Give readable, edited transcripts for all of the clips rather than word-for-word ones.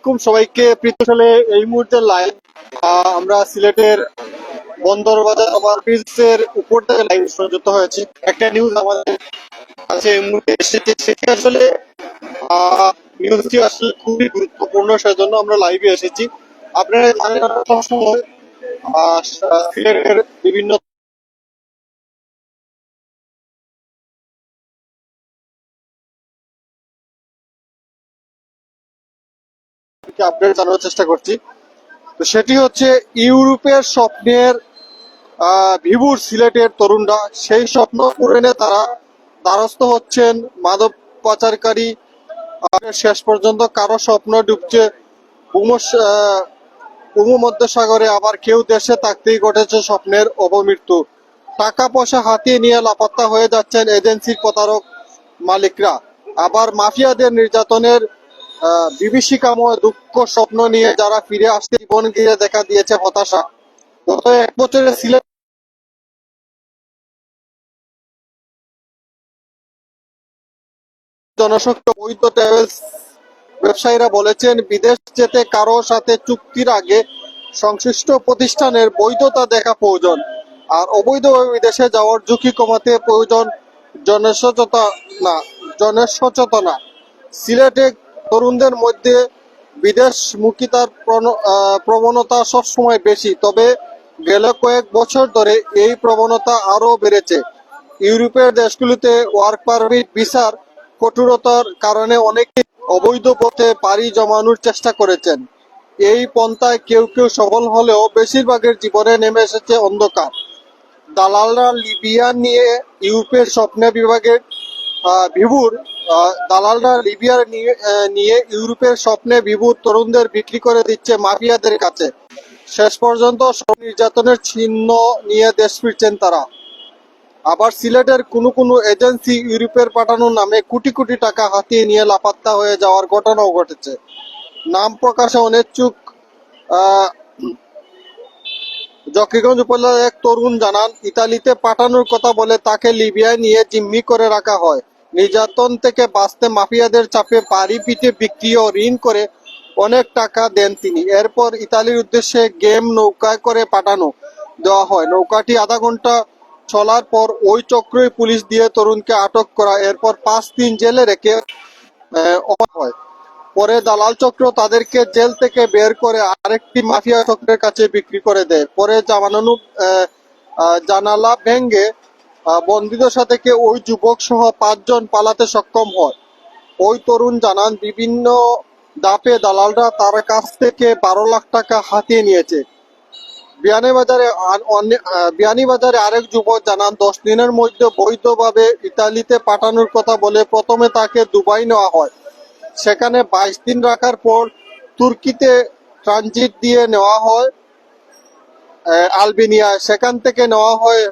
আলাইকুম সবাইকে। আসলে এই মুহূর্তে লাইভ আমরা সিলেটের বন্দর বাজার ওভারব্রিজের উপর থেকে লাইভ সংযুক্ত হয়েছি। একটা নিউজ আমাদের কাছে এই মুহূর্তে এসেছে, সেটি আসলে নিউজটি আসলে খুবই গুরুত্বপূর্ণ, সেজন্য আমরা লাইভে এসেছি। আপনারা জানেন আমরা সবসময় সিলেটের বিভিন্ন আপডেট জানার চেষ্টা করছি। তো সেটি হচ্ছে ইউরোপের স্বপ্নের ভিভুর সিলেটের তরুণরা সেই স্বপ্ন পূরণে তারা দ্বারস্থ হচ্ছেন মাদক পাচারকারী। শেষ পর্যন্ত কারো স্বপ্ন ডুবছে ভূমধ্যসাগরে, আবার কেউ দেশে থাকতেই ঘটেছে স্বপ্নের অপমৃত্যু। টাকা পয়সা হাতিয়ে নিয়ে লাপাত্তা হয়ে যাচ্ছেন এজেন্সির প্রতারক মালিকরা। আবার মাফিয়াদের নির্যাতনের বিভীষিকাময় দুঃখ স্বপ্ন নিয়ে যারা ফিরে আসতে জীবন ঘিরে দেখা দিয়েছে হতাশা। গত এক বছরে সিলেট জনশক্তি বৈধ ট্রাভেলস ব্যবসায়ীরা বলেছেন, বিদেশ যেতে কারো সাথে চুক্তির আগে সংশ্লিষ্ট প্রতিষ্ঠানের বৈধতা দেখা প্রয়োজন, আর অবৈধভাবে বিদেশে যাওয়ার ঝুঁকি কমাতে প্রয়োজন জনসচেতনা। সিলেটে তরুণদের মধ্যে বিদেশমুখিতার প্রবণতা সবসময় বেশি, তবে গেল কয়েক বছর ধরে এই প্রবণতা আরও বেড়েছে। ইউরোপের দেশগুলিতে ওয়ার্ক পারমিট ভিসার কঠোরতার কারণে অনেকে অবৈধ পথে পাড়ি জমানোর চেষ্টা করেছেন। এই পন্থায় কেউ কেউ সফল হলেও বেশিরভাগের জীবনে নেমে এসেছে অন্ধকার। দালালরা লিবিয়া নিয়ে ইউরোপের স্বপ্ন বিভাগের ভিভুর দালালরা লিবিয়ার নিয়ে ইউরোপের স্বপ্নে ভিভুর তরুণদের বিক্রি করে দিচ্ছে মাফিয়াদের কাছে। শেষ পর্যন্ত সব নির্যাতনের চিহ্ন নিয়ে দেশ ফিরছেন তারা। আবার সিলেটের কোনো কোনো এজেন্সি ইউরোপের পাঠানোর নামে কোটি কোটি টাকা হাতিয়ে নিয়ে লাপাত্তা হয়ে যাওয়ার ঘটনাও ঘটেছে। নাম প্রকাশে অনিচ্ছুক জকিগঞ্জ উপজেলার এক তরুণ জানান, ইতালিতে পাঠানোর কথা বলে তাকে লিবিয়ায় নিয়ে জিম্মি করে রাখা হয়। নির্যাতন থেকে বাঁচতে মাফিয়াদের চাপে বাড়ি পিঠে বিক্রি ও ঋণ করে অনেক টাকা দেন তিনি। এরপর ইতালির উদ্দেশ্যে গেম নৌকায় করে পাঠানো দেওয়া হয়। নৌকাটি আধা ঘন্টা চলার পর ওই চক্রই পুলিশ দিয়ে তরুণকে আটক করা, এরপর 5 দিন জেলে রেখে হয়। পরে দালাল চক্র তাদেরকে জেল থেকে বের করে আরেকটি মাফিয়া চক্রের কাছে বিক্রি করে দেয়। পরে জানালা ভেঙে বন্দীদশা থেকে ওই যুবক সহ 5 জন পালাতে সক্ষম হয়। ওই তরুণ জানান, বিভিন্ন ধাপে দালালরা তার কাছ থেকে 12 লাখ টাকা হাতিয়ে নিয়েছে। বিয়ানীবাজারে আরেক যুবক জানান, 10 দিনের মধ্যে বৈধভাবে ইতালিতে পাঠানোর কথা বলে প্রথমে তাকে দুবাই নেওয়া হয়। সেখানে 22 দিন রাখার পর তুর্কিতে ট্রানজিট দিয়ে নেওয়া হয় আলবেনিয়ায়, সেখান থেকে নেওয়া হয়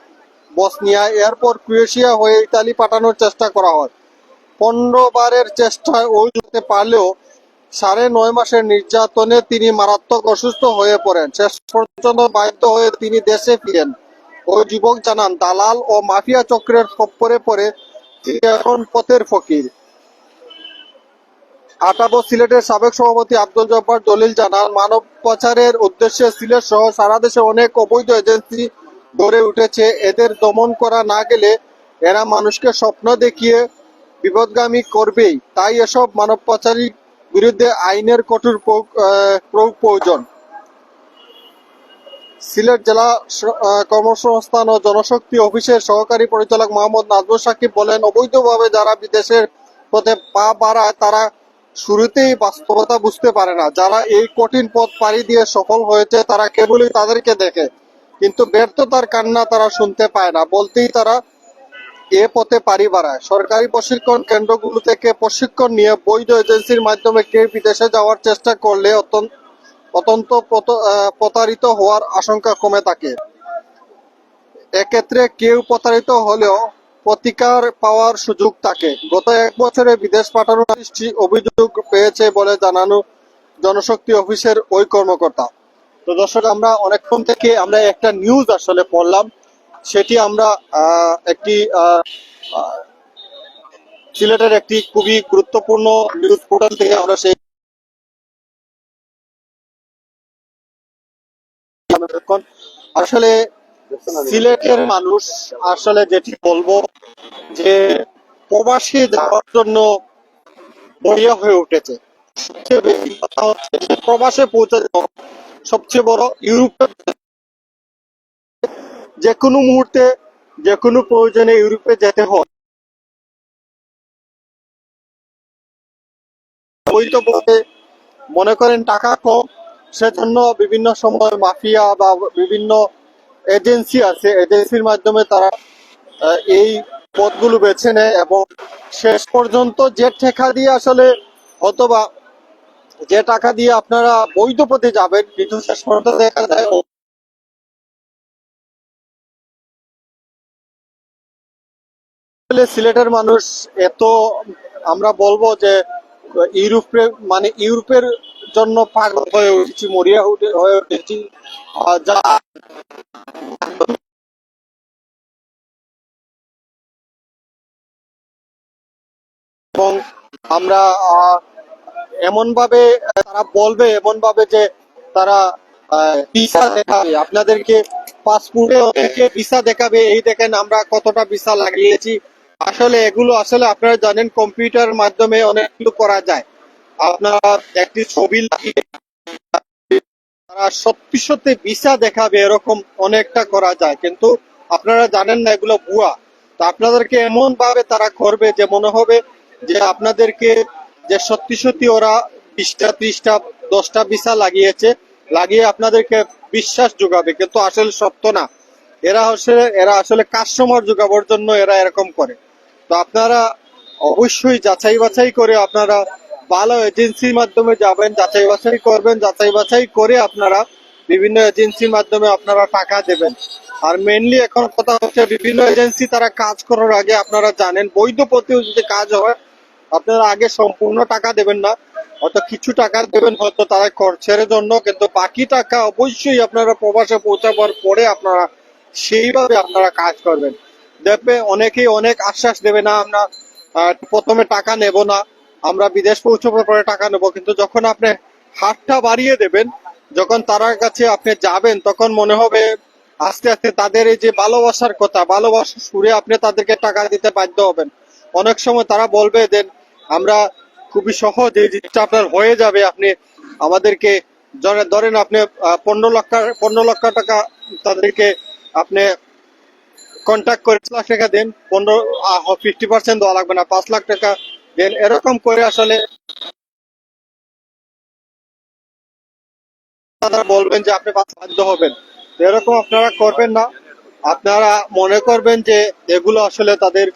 বসনিয়ায়, এরপর ক্রোয়েশিয়া হয়ে ইতালি পাঠানোর চেষ্টা করা হয়। 15 বারের চেষ্টায় ওই যেতে পারলেও 9.5 মাসের নির্যাতনে তিনি মারাত্মক অসুস্থ হয়ে পড়েন। শেষ পর্যন্ত বাধ্য হয়ে তিনি দেশে ফিরেন। ওই যুবক জানান, দালাল ও মাফিয়া চক্রের খপ্পরে পড়ে তিনি এখন পথের ফকির। আটাবো সিলেটের সাবেক সভাপতি আব্দুল জব্বার জলিল জানান, মানব পাচারের উদ্দেশ্যে সিলেট সহ সারা দেশে অনেক অবৈধ এজেন্সি গড়ে উঠেছে। এদের দমন করা না গেলে এরা মানুষকে স্বপ্ন দেখিয়ে বিপদগামী করবেই। তাই এসব মানব পাচারীর বিরুদ্ধে আইনের কঠোর প্রয়োগ প্রয়োজন। সিলেট জেলা কর্মসংস্থান ও জনশক্তি অফিসের সহকারী পরিচালক মোহাম্মদ নাজমুল সাকিব বলেন, অবৈধভাবে যারা বিদেশের পথে পা বাড়ায় তারা শুরুতেই বাস্তবতা বুঝতে পারে না। যারা এই কঠিন পথ পাড়ি দিয়ে সফল হয়েছে তারা কেবলই তাদেরকে দেখে, কিন্তু ব্যর্থতার কান্না তারা শুনতে পায় না। বলতেই তারা এ পথে পাড়ি বাড়ায়। সরকারি প্রশিক্ষণ কেন্দ্রগুলো থেকে প্রশিক্ষণ নিয়ে বৈধ এজেন্সির মাধ্যমে কেউ বিদেশে যাওয়ার চেষ্টা করলে অত্যন্ত প্রতারিত হওয়ার আশঙ্কা কমে থাকে। এক্ষেত্রে কেউ প্রতারিত হলেও প্রতিকার পাওয়ার সুযোগ থাকে। গত এক বছরে বিদেশ পাঠানোর অভিযোগ পেয়েছে বলে জানানো জনশক্তি অফিসের ওই কর্মকর্তা। তো দর্শক, আমরা অনেকক্ষণ থেকে আমরা একটা নিউজ আসলে পড়লাম, সেটি আমরা একটি সিলেটের একটি খুবই গুরুত্বপূর্ণ নিউজ পোর্টাল থেকে আমরা সেই এখন আসলে সিলেটের মানুষ আসলে যেটি বলবো যে প্রবাসী যাওয়ার জন্য মরিয়া হয়ে উঠেছে। সবচেয়ে বেশি কথা হচ্ছে যে প্রবাসে পৌঁছে যাওয়া সবচেয়ে বড় ইউরোপের যে কোনো মুহূর্তে যে কোনো প্রয়োজনে ইউরোপে যেতে হয় বৈধভাবে মনে করেন টাকা কম, সেজন্য বিভিন্ন সময় মাফিয়া বা বিভিন্ন এজেন্সি আছে, এজেন্সির মাধ্যমে তারা এই পথগুলো বেছে নেয় এবং শেষ পর্যন্ত যে টাকা দিয়ে আসলে অথবা যে টাকা দিয়ে আপনারা বৈধ পথে যাবেন কিন্তু শেষ পর্যন্ত দেখা যায় আসলে সিলেটের মানুষ এত, আমরা বলবো যে ইউরোপে মানে ইউরোপের জন্য পাগল হয়ে উঠেছি, মরিয়া হয়ে উঠেছি। যা এবং আমরা এমন ভাবে তারা বলবে, এমন ভাবে যে তারা ভিসা দেখাবে আপনাদেরকে, পাসপোর্টে অনেকে ভিসা দেখাবে, এই দেখেন আমরা কতটা ভিসা লাগিয়েছি। আসলে এগুলো আসলে আপনারা জানেন কম্পিউটার মাধ্যমে অনেকগুলো করা যায়। আপনারা একটি ছবি লাগিয়ে তারা সত্যি সত্যি ভিসা দেখাবে এরকম অনেকটা করা যায়, কিন্তু আপনারা জানেন না এগুলো ভুয়া। তো আপনাদেরকে এমন ভাবে তারা করবে যে মনে হবে যে আপনাদেরকে যে সত্যি সত্যি ওরা 20টা 30টা 10টা ভিসা লাগিয়েছে, লাগিয়ে আপনাদেরকে বিশ্বাস যোগাবে, কিন্তু আসলে সত্য না। এরা আসলে কাস্টমার যোগাবার জন্য এরা এরকম করে। তো আপনারা অবশ্যই যাচাই বাছাই করে আপনারা ভালো এজেন্সির মাধ্যমে যাবেন, যাচাই বাছাই করবেন, যাচাই বাছাই করে আপনারা বিভিন্ন এজেন্সির মাধ্যমে আপনারা টাকা দেবেন। আর মেনলি এখন কথা হচ্ছে বিভিন্ন এজেন্সি তারা কাজ করার আগে আপনারা জানেন বৈধ পথেও যদি কাজ হয় আপনারা আগে সম্পূর্ণ টাকা দেবেন না, হয়তো কিছু টাকা দেবেন হয়তো তারা খরচের জন্য, কিন্তু বাকি টাকা অবশ্যই আপনারা প্রবাসে পৌঁছাবার পরে আপনারা সেইভাবে আপনারা কাজ করবেন। দেখবে অনেকেই অনেক আশ্বাস দেবে, না আমরা প্রথমে টাকা নেব না, আমরা বিদেশ পৌঁছাবার পরে টাকা নেব, কিন্তু যখন আপনি হাতটা বাড়িয়ে দেবেন, যখন তার কাছে আপনি যাবেন তখন মনে হবে আস্তে আস্তে তাদের এই যে ভালোবাসার কথা, ভালোবাসার সুরে আপনি তাদেরকে টাকা দিতে বাধ্য হবেন। অনেক সময় তারা বলবে যে আমরা খুবই সহজ এই জিনিসটা আপনার হয়ে যাবে, আপনি আমাদেরকে ধরেন আপনি 15 লক্ষ টাকা তাদেরকে আপনি কন্ট্যাক্ট করে 5 লাখ টাকা দেন, 50% দেওয়া লাগবে না, 5 লাখ টাকা দেন, এরকম করে আসলে তারা বলবেন যে আপনি বাধ্য হবেন। তো এরকম আপনারা করবেন না। আপনারা মনে করবেন যে এগুলো আসলে তাদের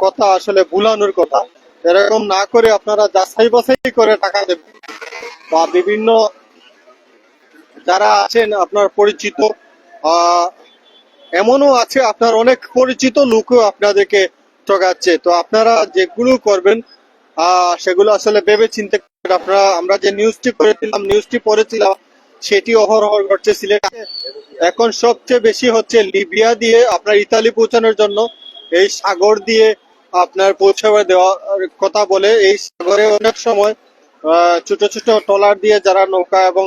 কথা, আসলে ভুলানোর কথা। এরকম না করে আপনারা যাচাই বাছাই করে টাকা দেবেন। বা বিভিন্ন যারা আছেন আপনার পরিচিত, আহ এমনও আছে আপনার অনেক পরিচিত লোকও আপনাদেরকে ঠকাচ্ছে। তো আপনারা যেগুলো করবেন সেগুলো আসলে ভেবে চিন্তে করবেন। আপনারা আমরা যে নিউজটি পড়েছিলাম সেটি অহরহ ঘটছে সিলেটে। এখন সবচেয়ে বেশি হচ্ছে লিবিয়া দিয়ে আপনার ইতালি পৌঁছানোর জন্য এই সাগর দিয়ে আপনার পৌঁছাবে দেওয়ার কথা বলে। এই সাগরে অনেক সময় ছোট ছোট ট্রলার দিয়ে যারা নৌকা এবং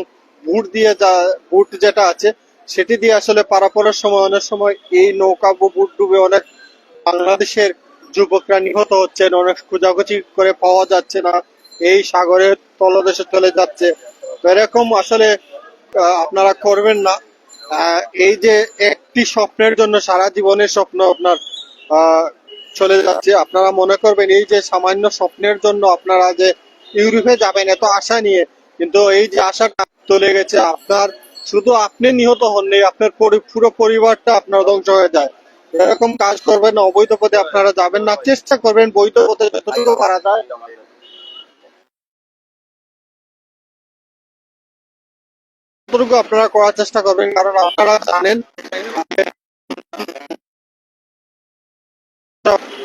বুট যেটা আছে সেটি দিয়ে আসলে পারাপারের সময় অনেক সময় এই নৌকা বুট ডুবে অনেক বাংলাদেশের যুবকরা নিহত হচ্ছেন, অনেক খোঁজাখুঁজি করে পাওয়া যাচ্ছে না, এই সাগরের তলদেশে চলে যাচ্ছে। তো এরকম আসলে আপনারা করবেন না। এই যে একটি স্বপ্নের জন্য সারা জীবনের স্বপ্ন আপনার চলে যাচ্ছে, আপনারা মনে করবেন এই যে সামান্য স্বপ্নের জন্য আপনারা যে ইউরোপে যাবেন এত আশা নিয়ে, কিন্তু এই যে আশাটা চলে গেছে আপনার, শুধু আপনি নিহত হননি, আপনার পুরো পরিবারটা আপনার ধ্বংস হয়ে যায়। এরকম কাজ করবেন না, অবৈধ পথে আপনারা যাবেন না, চেষ্টা করবেন বৈধ পথে যতটুকু পারা যায় ততটুকু আপনারা করার চেষ্টা করবেন, কারণ আপনারা জানেন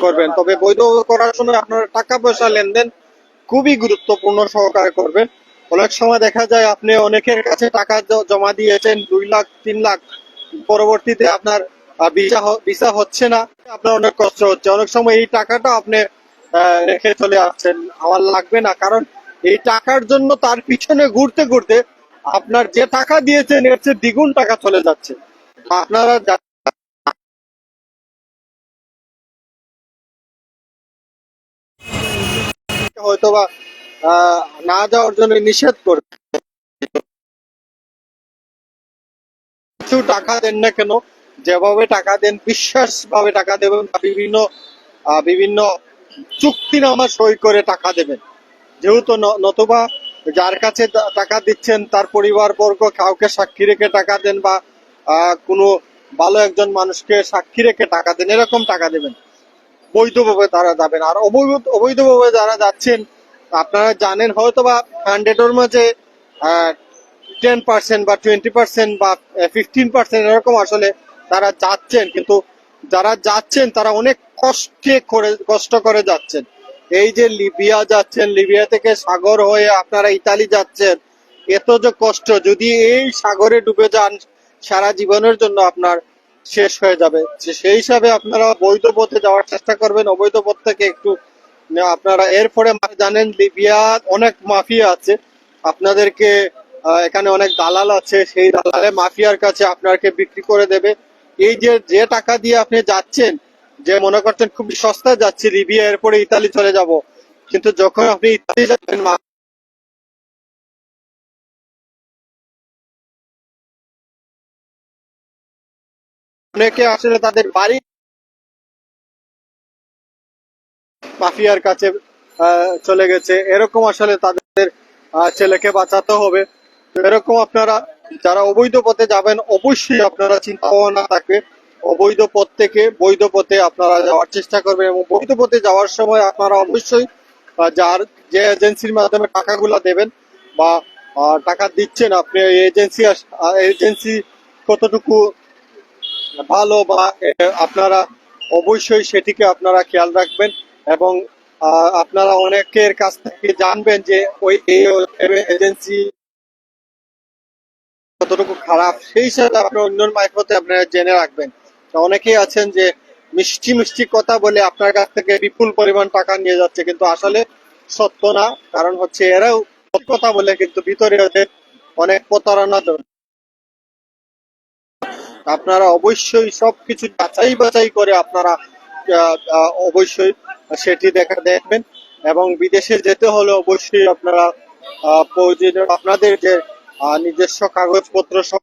করবেন। তবে বৈধ করার সময় আপনারা টাকা পয়সা লেনদেন খুবই গুরুত্বপূর্ণ সহকারে করবেন। অনেক সময় দেখা যায় আপনি অনেকের কাছে টাকা জমা দিয়েছেন 2 লাখ 3 লাখ, পরবর্তীতে আপনার ভিসা হচ্ছে না, আপনার অনেক কষ্ট হচ্ছে। অনেক সময় এই টাকাটা আপনি রেখে চলে আসছেন, আমার লাগবে না, কারণ এই টাকার জন্য তার পিছনে ঘুরতে ঘুরতে আপনার যে টাকা দিয়েছেন এর চেয়ে দ্বিগুণ টাকা চলে যাচ্ছে। আপনারা হয়তোবা না যাওয়ার জন্য নিষেধ করে, কিছু টাকা দেন না কেন, যেভাবে টাকা দেন বিশ্বাস ভাবে টাকা দেবেন, বা বিভিন্ন বিভিন্ন চুক্তিনামা সই করে টাকা দেবেন। যেহেতু নতুবা যার কাছে টাকা দিচ্ছেন তার পরিবার বর্গ কাউকে সাক্ষী রেখে টাকা দেন, বা কোনো ভালো একজন মানুষকে সাক্ষী রেখে টাকা দেন, এরকম টাকা দেবেন। বৈধভাবে তারা যাবেন। আর অবৈধভাবে যারা যাচ্ছেন, আপনারা জানেন হয়তোবা 100-এর মাঝে 10% বা 20% বা 15% এরকম আসলে তারা যাচ্ছেন, কিন্তু যারা যাচ্ছেন তারা অনেক কষ্ট করে যাচ্ছেন। এই যে লিবিয়া যাচ্ছেন, লিবিয়া থেকে সাগর হয়ে আপনারা ইতালি যাচ্ছেন, এত যে কষ্ট, যদি এই সাগরে ডুবে যান সারা জীবনের জন্য আপনার শেষ হয়ে যাবে। সেই হিসাবে আপনারা বৈধ পথে যাওয়ার চেষ্টা করবেন, অবৈধ পথ থেকে একটু আপনারা। এরপরে জানেন লিবিয়া অনেক মাফিয়া আছে, আপনাদেরকে এখানে অনেক দালাল আছে, সেই দালালে মাফিয়ার কাছে আপনাকে বিক্রি করে দেবে। এই যে যে টাকা দিয়ে আপনি যাচ্ছেন, যে মনে করছেন খুব সস্তায় যাচ্ছি লিবিয়া, এরপরে ইতালি চলে যাব, কিন্তু যখন আপনি ইতালি যাবেন অনেকে আসলে তাদের বাড়ি মাফিয়ার কাছে চলে গেছে, এরকম আসলে তাদের ছেলেকে বাঁচাতে হবে। তো এরকম আপনারা যারা অবৈধ পথে যাবেন অবশ্যই আপনারা চিন্তা ভাবনা থাকবে, অবৈধ পথ থেকে বৈধ পথে আপনারা যাওয়ার চেষ্টা করবেন। এবং বৈধ পথে যাওয়ার সময় আপনারা অবশ্যই যার যে এজেন্সির মাধ্যমে টাকাগুলা দেবেন বা টাকা দিচ্ছেন, আপনি এজেন্সি এজেন্সি কতটুকু ভালো, বা আপনারা অবশ্যই সেটিকে আপনারা খেয়াল রাখবেন। এবং আপনারা অনেকের কাছ থেকে জানবেন যে ওই এই এজেন্সি কতটুকু খারাপ, সেই হিসাবে আপনি অন্য মারফতে আপনারা জেনে রাখবেন। তো অনেকেই আছেন যে মিষ্টি মিষ্টি কথা বলে আপনার কাছ থেকে বিপুল পরিমাণ টাকা নিয়ে যাচ্ছে, কিন্তু আসলে সত্য না। কারণ হচ্ছে এরাও কথা বলে কিন্তু ভিতরে ওদের অনেক প্রতারণা। আপনারা অবশ্যই সবকিছু যাচাই বাছাই করে আপনারা অবশ্যই সেটি দেখবেন। এবং বিদেশে যেতে হলে অবশ্যই আপনারা প্রয়োজনীয় আপনাদের যে নিজস্ব কাগজপত্র সব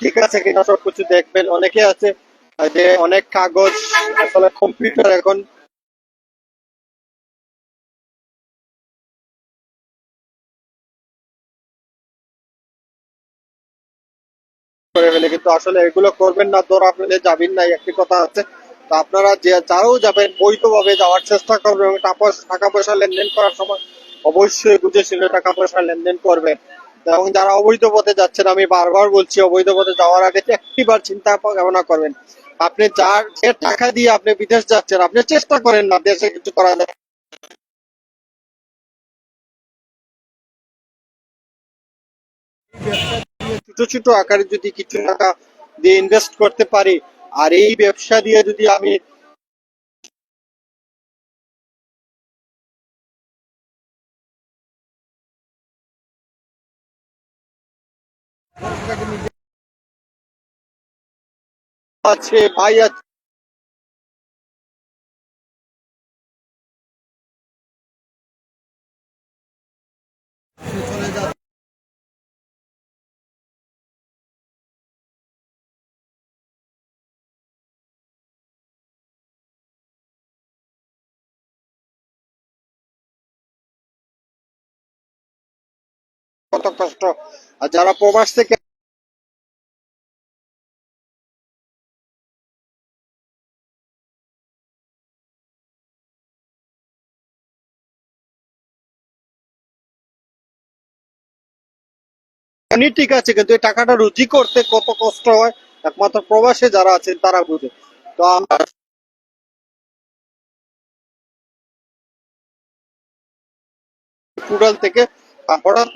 ঠিক আছে কিনা সবকিছু দেখবেন। অনেকে আছে যে অনেক কাগজ আসলে কম্পিউটার এখন করে ফেলে, কিন্তু আসলে এগুলো করবেন না, ধরা ফেলে যাবেন না, একটি কথা আছে। তো আপনারা যে যারাও যাবেন বৈধভাবে যাওয়ার চেষ্টা করবেন, এবং টাকা পয়সা লেনদেন করার সময় অবশ্যই বুঝে শুনে টাকা পয়সা লেনদেন করবেন। এবং যারা অবৈধ পথে যাচ্ছেন, আমি বারবার বলছি, অবৈধ পথে যাওয়ার আগে একটিবার চিন্তা ভাবনা করবেন। আপনি যার যে টাকা দিয়ে আপনি বিদেশ যাচ্ছেন, আপনি চেষ্টা করেন না দেশে কিছু করা যায়। ছোট ছোট আকারে যদি কিছু টাকা দিয়ে ইনভেস্ট করতে পারি, আর এই ব্যবসা দিয়ে যদি আমি আছে ভাই আছে কত কষ্ট, আর যারা প্রবাস থেকে এমনি ঠিক আছে, কিন্তু এই টাকাটা রুজি করতে কত কষ্ট হয় একমাত্র প্রবাসে যারা আছেন তারা বুঝে। তো আমরা পুরাল থেকে হঠাৎ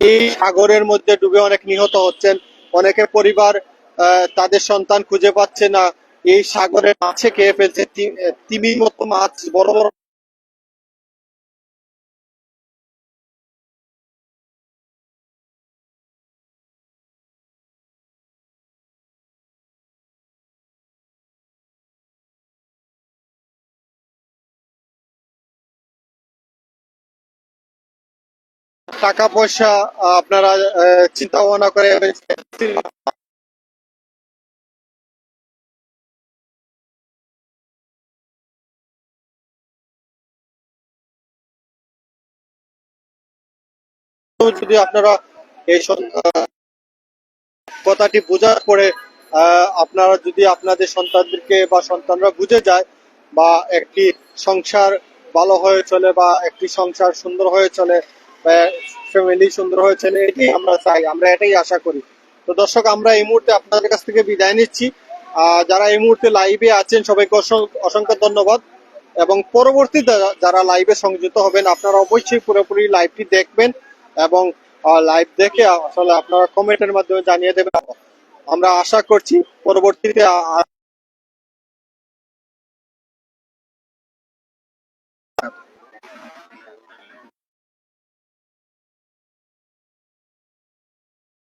এই সাগরের মধ্যে ডুবে অনেক নিহত হচ্ছেন। অনেকে পরিবার তাদের সন্তান খুঁজে পাচ্ছে না। এই সাগরে মাছে খেয়ে ফেলছে, তিমির মতো মাছ, বড় বড়। টাকা পয়সা আপনারা চিন্তা ভাবনা করে যদি আপনারা এই কথাটি বোঝার পরে আপনারা যদি আপনাদের সন্তানদেরকে বা সন্তানরা বুঝে যায় বা একটি সংসার ভালো হয়ে চলে বা একটি সংসার সুন্দর হয়ে চলে, ফ্যামিলি সুন্দর হয়ে চলে, এটাই আমরা চাই, আমরা এটাই আশা করি। তো দর্শক, আমরা এই মুহূর্তে আপনাদের কাছ থেকে বিদায় নিচ্ছি। যারা এই মুহূর্তে লাইভে আছেন সবাইকে অসংখ্য ধন্যবাদ। এবং পরবর্তীতে যারা লাইভে সংযুক্ত হবেন আপনারা অবশ্যই পুরোপুরি লাইভটি দেখবেন এবং লাইভ দেখে আসলে আপনারা কমেন্টের মাধ্যমে জানিয়ে দেবেন। আমরা আশা করছি পরবর্তীতে